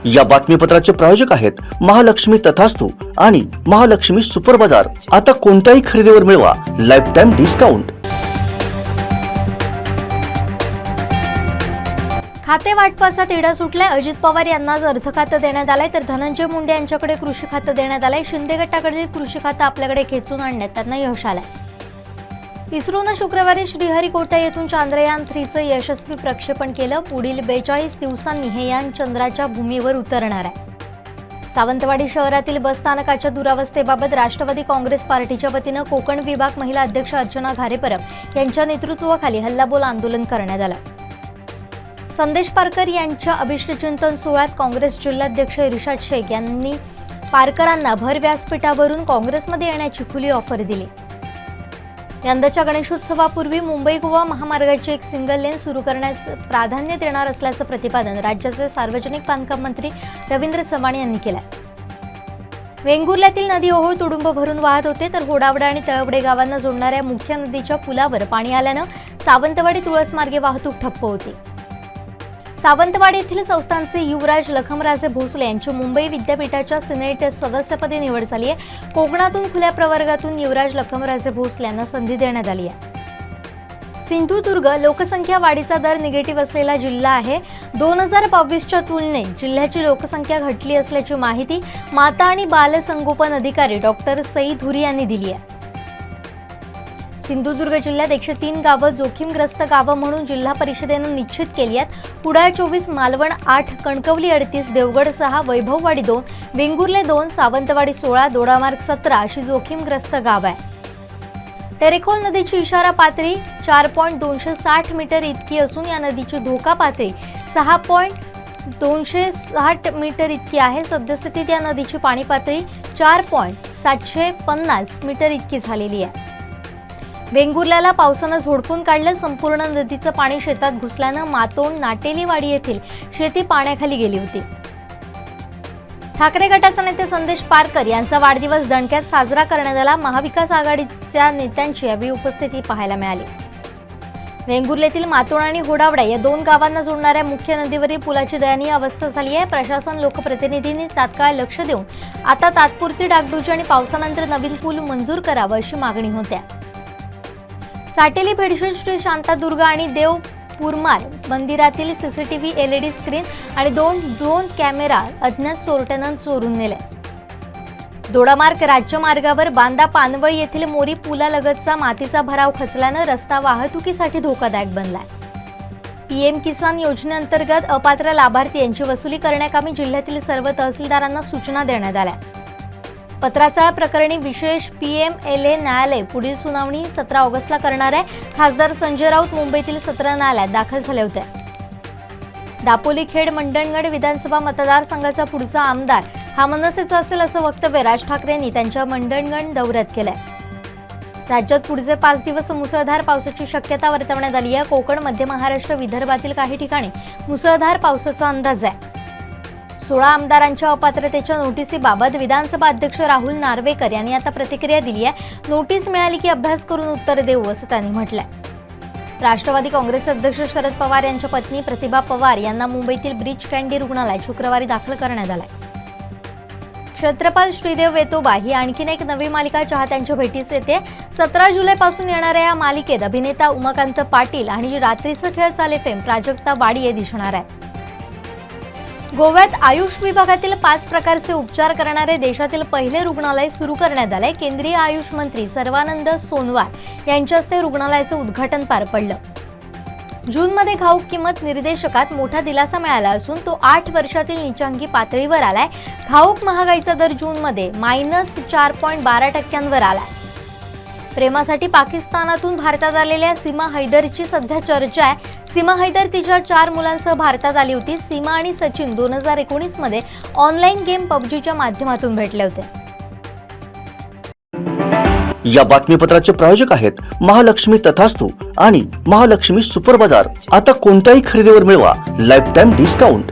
या बातमीपत्राचे प्रायोजक आहेत महालक्ष्मी तथास्तु आणि महालक्ष्मी सुपर बाजार। आता कोणत्याही खरेदीवर मिळवा लाइफ टाइम डिस्काउंट। खाते वाटपाचा तिढा सुटलाय। अजित पवार यांनाच अर्थ खातं देण्यात आलंय, तर धनंजय मुंडे यांच्याकडे कृषी खातं देण्यात आलंय। शिंदे गटाकडे कृषी खातं आपल्याकडे खेचून आणण्यात त्यांना यश आलंय। इस्रोनं शुक्रवारी श्रीहरिकोटा येथून चांद्रयान 3चं यशस्वी प्रक्षेपण केलं। पुढील 42 दिवसांनी हे यान चंद्राच्या भूमीवर उतरणार आहे। सावंतवाडी शहरातील बस स्थानकाच्या दुरावस्थेबाबत राष्ट्रवादी काँग्रेस पार्टीच्या वतीनं कोकण विभाग महिला अध्यक्ष अर्चना घारेपरब यांच्या नेतृत्वाखाली हल्लाबोल आंदोलन करण्यात आलं। संदेश पारकर यांच्या अभिष्टचिंतन सोहळ्यात काँग्रेस जिल्हाध्यक्ष इर्शाद शेख यांनी पारकरांना भर व्यासपीठावरून काँग्रेसमध्ये येण्याची खुली ऑफर दिली। यंदाच्या गणेशोत्सवापूर्वी मुंबई गोवा महामार्गाची एक सिंगल लेन सुरू करण्यास प्राधान्य देणार असल्याचं प्रतिपादन राज्याचे सार्वजनिक बांधकाम मंत्री रवींद्र चव्हाण यांनी केलं। वेंगुर्ल्यातील नदी ओहोळ तुडुंब भरून वाहत होते, तर होडावडा आणि तळवडे गावांना जोडणाऱ्या मुख्य नदीच्या पुलावर पाणी आल्यानं सावंतवाडी तुळस मार्गे वाहतूक ठप्प होती। सावंतवाडी येथील संस्थानचे युवराज लखमराजे भोसले यांची मुंबई विद्यापीठाच्या सिनेट सदस्यपदी निवड झाली आहे। कोकणातून खुल्या प्रवर्गातून युवराज लखमराजे भोसले यांना संधी देण्यात आली आहे। सिंधुदुर्ग लोकसंख्या वाढीचा दर निगेटिव्ह असलेला जिल्हा आहे। 2022च्या तुलनेत जिल्ह्याची लोकसंख्या घटली असल्याची माहिती माता आणि बालसंगोपन अधिकारी डॉक्टर सई धुरी यांनी दिली आहे। सिंधुदुर्ग जिल्ह्यात 103 गावं जोखीमग्रस्त गावं म्हणून जिल्हा परिषदेनं निश्चित केली आहेत। कुडाळ 24, मालवण 8, कणकवली 38, देवगड 6, वैभववाडी 2, वेंगुर्ले 2, सावंतवाडी 16, दोडामार्ग 17 अशी जोखीमग्रस्त गावं आहे। तेरेखोल नदीची इशारा पातळी 4.260 मीटर इतकी असून या नदीची धोका पातळी 6.260 मीटर इतकी आहे। सद्यस्थितीत या नदीची पाणी पातळी 4.750 मीटर इतकी झालेली आहे। वेंगुर्ल्याला पावसानं झोडपून काढलं। संपूर्ण नदीचं पाणी शेतात घुसल्यानं मातोंड नाटेलीवाडी येथील शेती पाण्याखाली गेली होती। ठाकरे गटाचे नेते संदेश पारकर यांचा वाढदिवस दणक्यात साजरा करण्यात आला। महाविकास आघाडीच्या नेत्यांची यावेळी उपस्थिती पाहायला मिळाली। वेंगुर्ल्यातील मातोंड आणि होडावडा या 2 गावांना जोडणाऱ्या मुख्य नदीवरील पुलाची दयनीय अवस्था झाली आहे। प्रशासन लोकप्रतिनिधींनी तात्काळ लक्ष देऊन आता तात्पुरती डागडुजी आणि पावसानंतर नवीन पूल मंजूर करावा अशी मागणी होत्या। साटेली भेडशेल श्री शांतादुर्ग आणि देवपुरमार मंदिरातील सीसीटीव्ही LED स्क्रीन आणि 2 ड्रोन कॅमेरा अज्ञात चोरट्यानं चोरून नेले। दोडामार्ग राज्यमार्गावर बांदा पानवळ येथील मोरी पुलालगतचा मातीचा भराव खचल्यानं रस्ता वाहतुकीसाठी धोकादायक बनलाय। PM किसान योजनेअंतर्गत अपात्र लाभार्थी यांची वसुली करण्याकामी जिल्ह्यातील सर्व तहसीलदारांना सूचना देण्यात आल्या। पत्राचाळ प्रकरणी विशेष PMLA न्यायालय पुढील सुनावणी 17 ऑगस्टला करणार आहे। खासदार संजय राऊत मुंबईतील सत्र न्यायालयात दाखल झाले होते। दापोली खेड मंडणगड विधानसभा मतदारसंघाचा पुढचा आमदार हा मनसेचा असेल असं वक्तव्य राज ठाकरेंनी त्यांच्या मंडणगड दौऱ्यात केलंय। राज्यात पुढचे 5 दिवस मुसळधार पावसाची शक्यता वर्तवण्यात आली आहे। कोकण, मध्य महाराष्ट्र, विदर्भातील काही ठिकाणी मुसळधार पावसाचा अंदाज आहे। 16 आमदारांच्या अपात्रतेच्या नोटीसीबाबत विधानसभा अध्यक्ष राहुल नार्वेकर यांनी आता प्रतिक्रिया दिली आहे। नोटीस मिळाली की अभ्यास करून उत्तर देऊ असं त्यांनी म्हटलंय। राष्ट्रवादी काँग्रेस अध्यक्ष शरद पवार यांच्या पत्नी प्रतिभा पवार यांना मुंबईतील ब्रीच कँडी रुग्णालयात शुक्रवारी दाखल करण्यात आलंय। छत्रपती श्रीदेव वेतोबा ही आणखीन एक नवी मालिका चाहत्यांच्या भेटीस येते। 17 जुलैपासून येणाऱ्या या मालिकेत अभिनेता उमाकांत पाटील आणि रात्रीचं खेळ चाले फेम प्राजक्ता वाडिये दिसणार आहे। गोव्यात आयुष विभागातील 5 प्रकारचे उपचार करणारे देशातील पहिले रुग्णालय सुरू करण्यात आले। केंद्रीय आयुष मंत्री सर्वानंद सोनोवाल यांच्या हस्ते रुग्णालयाचं उद्घाटन पार पडलं। जूनमध्ये घाऊक किंमत निर्देशकात मोठा दिलासा मिळाला असून तो 8 वर्षातील नीचांकी पातळीवर आलाय। घाऊक महागाईचा दर जूनमध्ये -4.12% आलाय। प्रेमासाठी पाकिस्तानातून भारतात आलेल्या सीमा हैदरची सध्या चर्चा आहे। सीमा हैदर तिच्या 4 मुलांसह भारतात आली होती। सीमा आणि सचिन 2019 मध्ये ऑनलाईन गेम PUBGच्या माध्यमातून भेटले होते। या बातमीपत्राचे प्रायोजक आहेत महालक्ष्मी तथास्तु आणि महालक्ष्मी सुपर बाजार। आता कोणत्याही खरेदीवर मिळवा लाइफ टाइम डिस्काउंट।